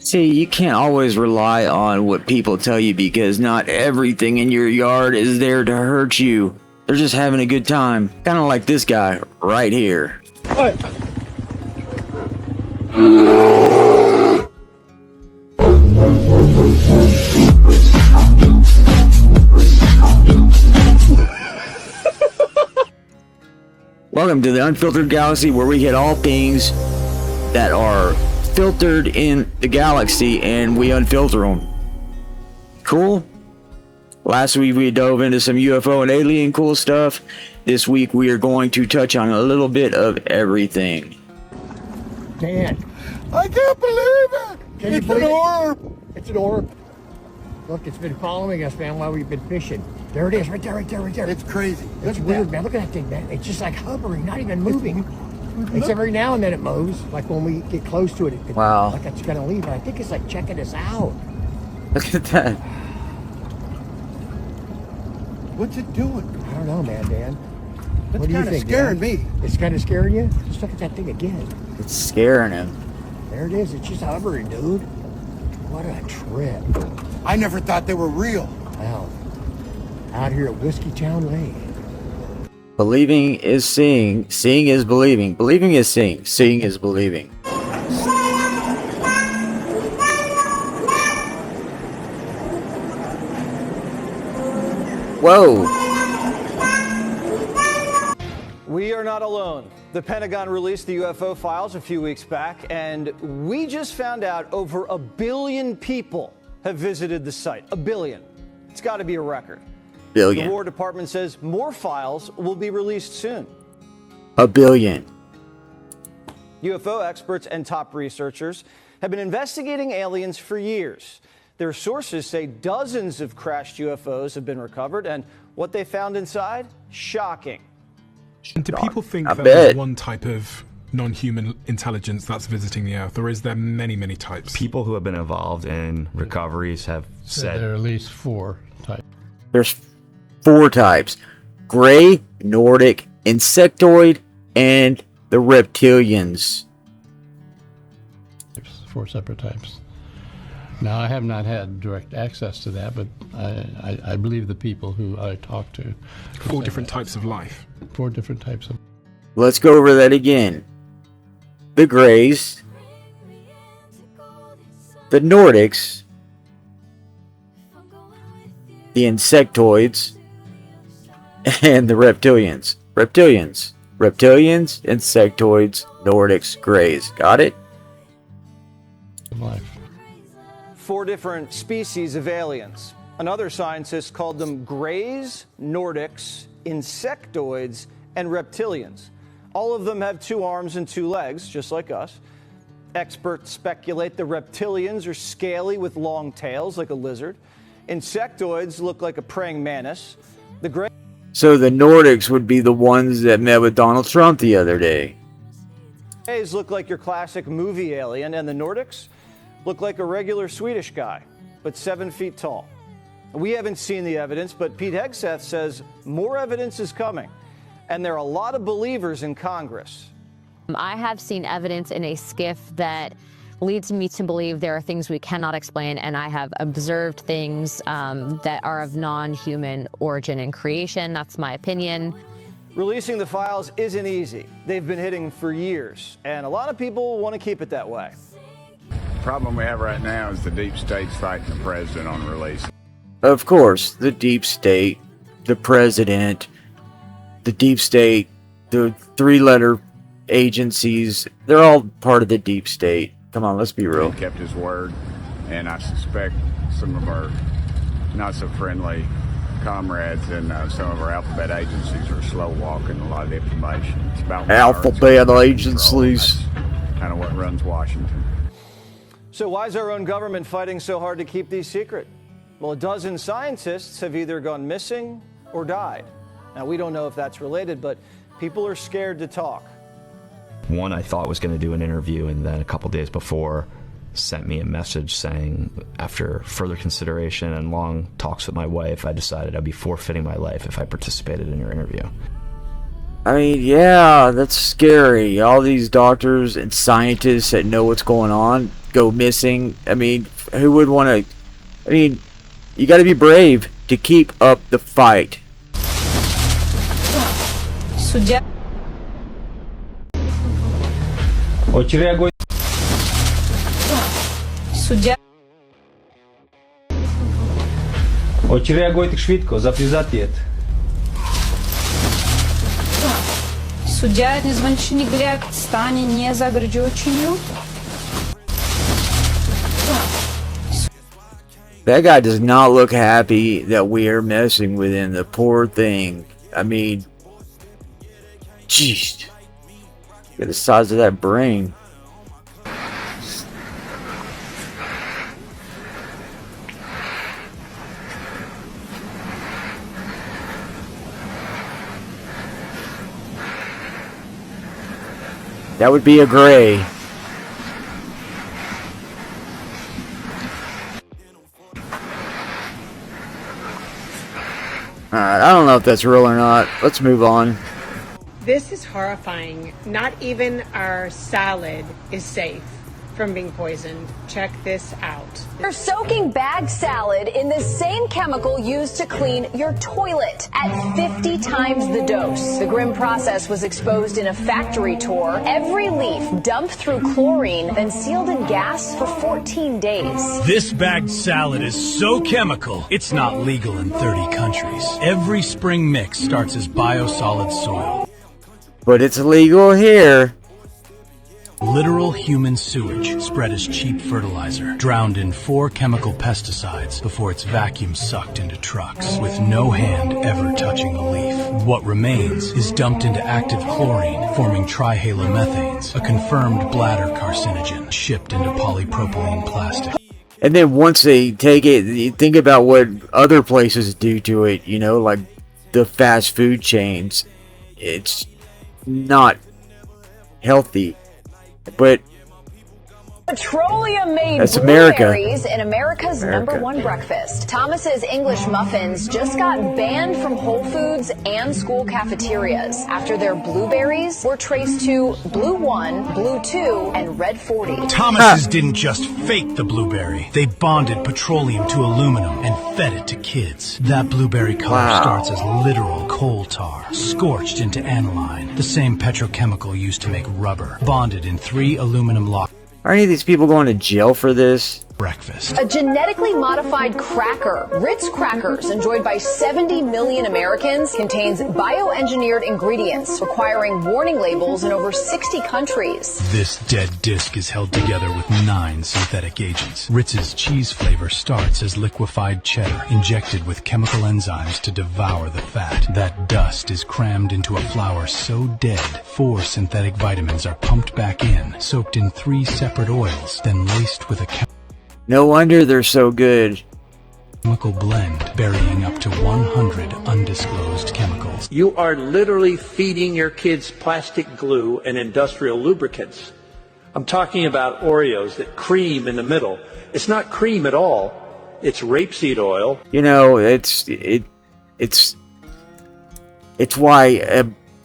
See, you can't always rely on what people tell you because not everything in your yard is there to hurt you. They're just having a good time. Kind of like this guy right here. What? Welcome to the Unfiltered Galaxy, where we hit all things that are filtered in the galaxy and we unfilter them. Cool? Last week we dove into some UFO and alien cool stuff. This week we are going to touch on a little bit of everything. Dan, I can't believe it! It's an orb! it's an orb. Look, it's been following us, man, while we've been fishing. There it is, right there, right there, right there. It's crazy. It's weird, man. Look at that thing, man. It's just like hovering, not even moving. Except every now and then it moves. Like when we get close to it, Wow. like it's gonna leave. But I think it's like checking us out. Look at that. What's it doing? I don't know, man, Dan. It's What do you kind of think, scaring Dan? me. It's kind of scaring you? Just look at that thing again. It's scaring him. There it is. It's just hovering, dude. What a trip. I never thought they were real. Wow. Out here at Whiskey Town Lake. Believing is seeing. Seeing is believing. Believing is seeing. Seeing is believing. Whoa. We are not alone. The Pentagon released the UFO files a few weeks back, and we just found out over 1 billion people have visited the site. 1 billion. It's got to be a record. Billion. The War Department says more files will be released soon. 1 billion. UFO experts and top researchers have been investigating aliens for years. Their sources say dozens of crashed UFOs have been recovered, and what they found inside? Shocking. And do people think I that bet. there's one type of non-human intelligence that's visiting the Earth, or is there many, many types? People who have been involved in recoveries have said There are at least 4 types. There's 4 types. Gray, Nordic, Insectoid, and the Reptilians. There's 4 separate types. Now, I have not had direct access to that, but I believe the people who I talk to. 4 different types of life. 4 different types of. Let's go over that again. The Greys, the Nordics, the Insectoids, and the Reptilians. Reptilians, Insectoids, Nordics, Greys. Got it? Life. 4 different species of aliens. Another scientist called them Greys, Nordics, Insectoids, and Reptilians. All of them have 2 arms and 2 legs, just like us. Experts speculate the Reptilians are scaly with long tails, like a lizard. Insectoids look like a praying mantis. The Greys So the Nordics would be the ones that met with Donald Trump the other day. look like your classic movie alien, and the Nordics look like a regular Swedish guy, but 7 feet tall. We haven't seen the evidence, but Pete Hegseth says more evidence is coming, and there are a lot of believers in Congress. I have seen evidence in a skiff that leads me to believe there are things we cannot explain, and I have observed things that are of non-human origin and creation. That's my opinion. Releasing the files isn't easy. They've been hidden for years, and a lot of people want to keep it that way. The problem we have right now is the deep state's fighting the president on release. Of course, the deep state, the president, the deep state, the 3-letter agencies, they're all part of the deep state. Come on, let's be real. He kept his word, and I suspect some of our not so friendly comrades in some of our alphabet agencies are slow walking a lot of the information. It's about Alphabet agencies. Kind of what runs Washington. So why is our own government fighting so hard to keep these secret? Well, 12 scientists have either gone missing or died. Now, we don't know if that's related, but people are scared to talk. one I thought was going to do an interview, and then a couple days before sent me a message saying, after further consideration and long talks with my wife, I decided I'd be forfeiting my life if I participated in your interview. I mean, yeah, that's scary. All these doctors and scientists that know what's going on go missing. I mean, who would want to... I mean, you got to be brave to keep up the fight. Судья. Суддя. Reagujte szybko, zaprzestań. Суддя незвичайний гляд стане не загружению. That guy does not look happy that we are messing with him. The poor thing. I mean, jeez. Look at the size of that brain. That would be a gray. Alright, I don't know if that's real or not. Let's move on. This is horrifying. Not even our salad is safe from being poisoned. Check this out. They're soaking bag salad in the same chemical used to clean your toilet at 50 times the dose. The grim process was exposed in a factory tour. Every leaf dumped through chlorine, then sealed in gas for 14 days. This bagged salad is so chemical, it's not legal in 30 countries. Every spring mix starts as biosolid soil. But it's illegal here. Literal human sewage spread as cheap fertilizer, drowned in 4 chemical pesticides before it's vacuum sucked into trucks, with no hand ever touching the leaf. What remains is dumped into active chlorine, forming trihalomethanes, a confirmed bladder carcinogen, shipped into polypropylene plastic. And then once they take it, you think about what other places do to it, you know, like the fast food chains. It's not healthy. But Petroleum-made that's blueberries in America's #1 breakfast. Thomas's English Muffins just got banned from Whole Foods and school cafeterias after their blueberries were traced to Blue 1, Blue 2, and Red 40. Thomas's didn't just fake the blueberry. They bonded petroleum to aluminum and fed it to kids. That blueberry color starts as literal coal tar, scorched into aniline, the same petrochemical used to make rubber, bonded in 3 aluminum locks. Are any of these people going to jail for this? Breakfast. A genetically modified cracker, Ritz crackers, enjoyed by 70 million Americans, contains bioengineered ingredients requiring warning labels in over 60 countries. This dead disc is held together with 9 synthetic agents. Ritz's cheese flavor starts as liquefied cheddar, injected with chemical enzymes to devour the fat. That dust is crammed into a flour so dead, 4 synthetic vitamins are pumped back in, soaked in 3 separate oils, then laced with a No wonder they're so good. Chemical blend, burying up to 100 undisclosed chemicals. You are literally feeding your kids plastic glue and industrial lubricants. I'm talking about Oreos, that cream in the middle. It's not cream at all. It's rapeseed oil. You know, it's why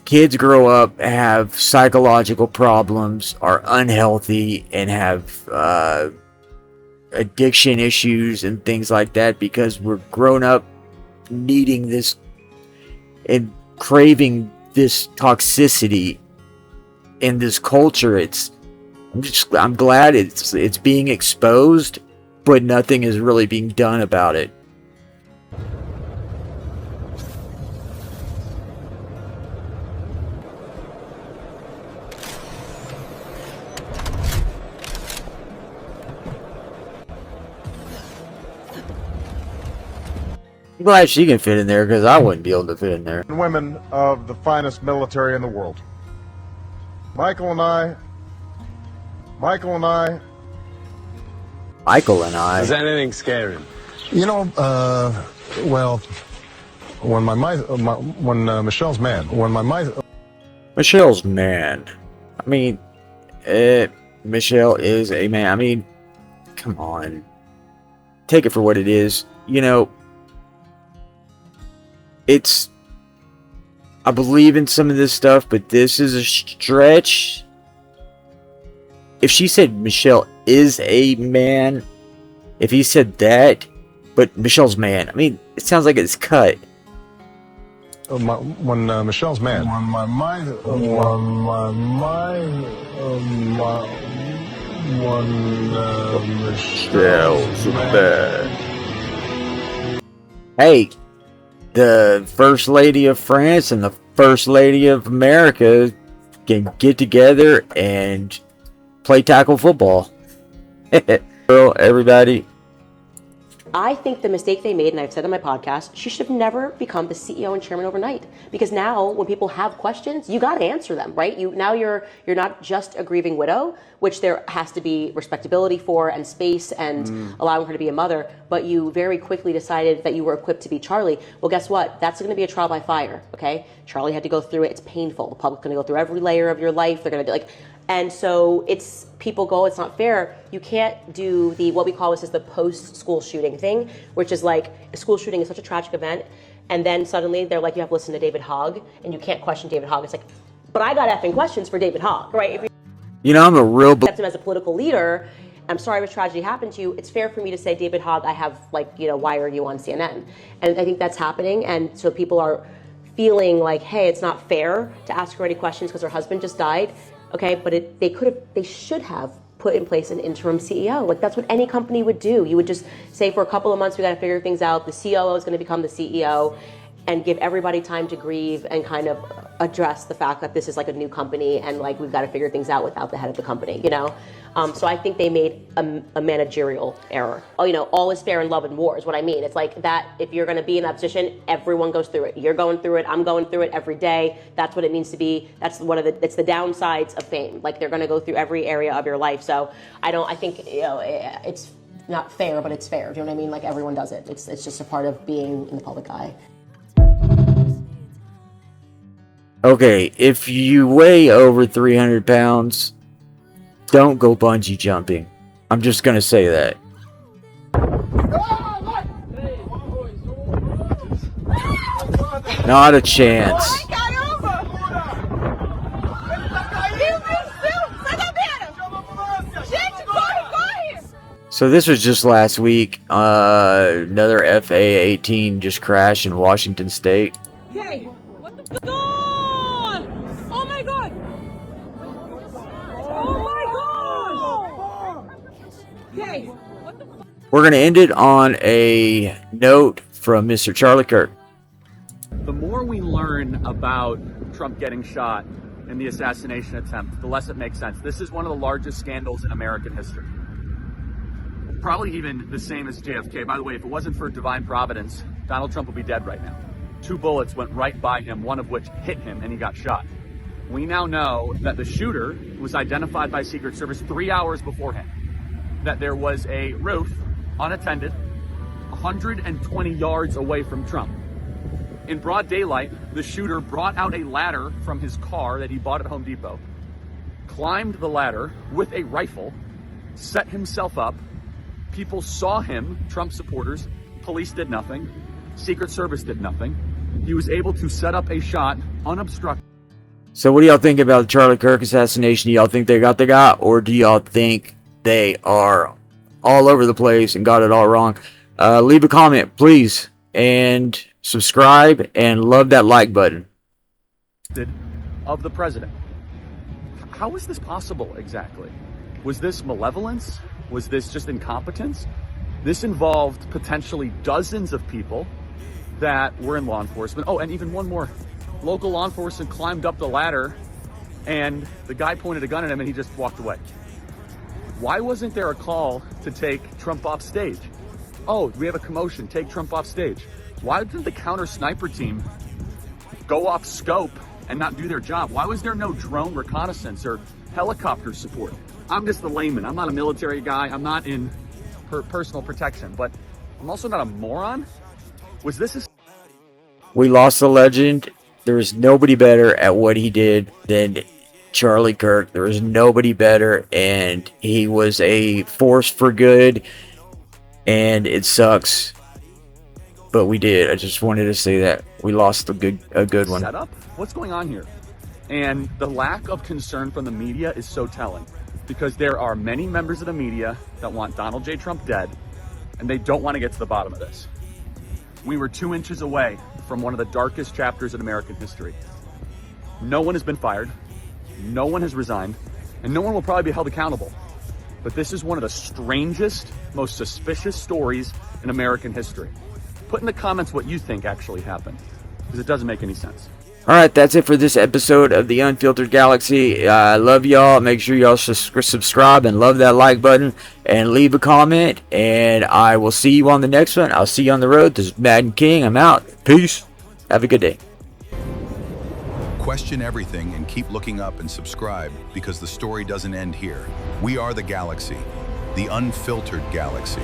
kids grow up, have psychological problems, are unhealthy, and have addiction issues and things like that, because we're grown up needing this and craving this toxicity in this culture. I'm glad it's being exposed, but nothing is really being done about it. I'm glad she can fit in there, because I wouldn't be able to fit in there. Women of the finest military in the world. Michael and I. Does anything scare him? You know, well, when Michelle's mad. Michelle's man. I mean, Michelle is a man. I mean, come on. Take it for what it is. You know, it's I believe in some of this stuff, but this is a stretch. If she said Michelle is a man, if he said that, but Michelle's man, I mean, it sounds like it's cut. When Michelle's mad. Michelle's bad. Hey, the First Lady of France and the First Lady of America can get together and play tackle football. Everybody. I think the mistake they made, and I've said on my podcast, she should have never become the CEO and chairman overnight. Because now, when people have questions, you got to answer them, right? You're not just a grieving widow, which there has to be respectability for and space and allowing her to be a mother. But you very quickly decided that you were equipped to be Charlie. Well, guess what? That's going to be a trial by fire. Okay, Charlie had to go through it. It's painful. The public's going to go through every layer of your life. They're going to and so it's people go, it's not fair. You can't do what we call this is the post-school shooting thing, which is like a school shooting is such a tragic event, and then suddenly they're like, you have to listen to David Hogg, and you can't question David Hogg. It's like, but I got effing questions for David Hogg, right? If I'm a real accept him as a political leader. I'm sorry if tragedy happened to you. It's fair for me to say, David Hogg, I have why are you on CNN? And I think that's happening, and so people are feeling like, hey, it's not fair to ask her any questions because her husband just died. Okay, but they should have put in place an interim CEO. Like that's what any company would do. You would just say for a couple of months we got to figure things out. The COO is going to become the CEO, and give everybody time to grieve and kind of address the fact that this is like a new company and like we've got to figure things out without the head of the company. So I think they made a managerial error. All is fair in love and war is what I mean. It's like that if you're going to be in that position, everyone goes through it. You're going through it. I'm going through it every day. That's what it means to be. It's the downsides of fame. Like they're going to go through every area of your life. So I think it's not fair, but it's fair. Do you know what I mean? Like everyone does it. It's just a part of being in the public eye. Okay, if you weigh over 300 pounds, don't go bungee jumping. I'm just gonna say that. Not a chance. So this was just last week. Another FA-18 just crashed in Washington State. Hey, what the fuck on? Oh my god! Oh my god! Hey, what the fuck? We're gonna end it on a note from Mr. Charlie Kirk. The more we learn about Trump getting shot in the assassination attempt, the less it makes sense. This is one of the largest scandals in American history. Probably even the same as JFK. By the way, if it wasn't for divine providence, Donald Trump would be dead right now. 2 bullets went right by him, one of which hit him and he got shot. We now know that the shooter was identified by Secret Service 3 hours beforehand. That there was a roof, unattended, 120 yards away from Trump. In broad daylight, the shooter brought out a ladder from his car that he bought at Home Depot, climbed the ladder with a rifle, set himself up. People saw him, Trump supporters. Police did nothing. Secret Service did nothing. He was able to set up a shot unobstructed. So what do y'all think about the Charlie Kirk assassination? Do y'all think they got the guy, or do y'all think they are all over the place and got it all wrong? Leave a comment, please, and subscribe, and love that like button. Of the president. How is this possible exactly? Was this malevolence? Was this just incompetence? This involved potentially dozens of people that were in law enforcement. Oh, and even one more. Local law enforcement climbed up the ladder and the guy pointed a gun at him and he just walked away. Why wasn't there a call to take Trump off stage? Oh, we have a commotion, take Trump off stage. Why didn't the counter sniper team go off scope and not do their job? Why was there no drone reconnaissance or helicopter support? I'm just a layman. I'm not a military guy. I'm not in personal protection, but I'm also not a moron. Was this We lost a legend. There is nobody better at what he did than Charlie Kirk. There is nobody better, and he was a force for good, and it sucks. but we did. I just wanted to say that we lost a good one. Setup? What's going on here? And the lack of concern from the media is so telling, because there are many members of the media that want Donald J. Trump dead, and they don't want to get to the bottom of this. We were 2 inches away from one of the darkest chapters in American history. No one has been fired, no one has resigned, and no one will probably be held accountable. But this is one of the strangest, most suspicious stories in American history. Put in the comments what you think actually happened, because it doesn't make any sense. Alright, that's it for this episode of the Unfiltered Galaxy. I love y'all. Make sure y'all subscribe and love that like button and leave a comment. And I will see you on the next one. I'll see you on the road. This is Madden King. I'm out. Peace. Have a good day. Question everything and keep looking up and subscribe, because the story doesn't end here. We are the Galaxy, the Unfiltered Galaxy.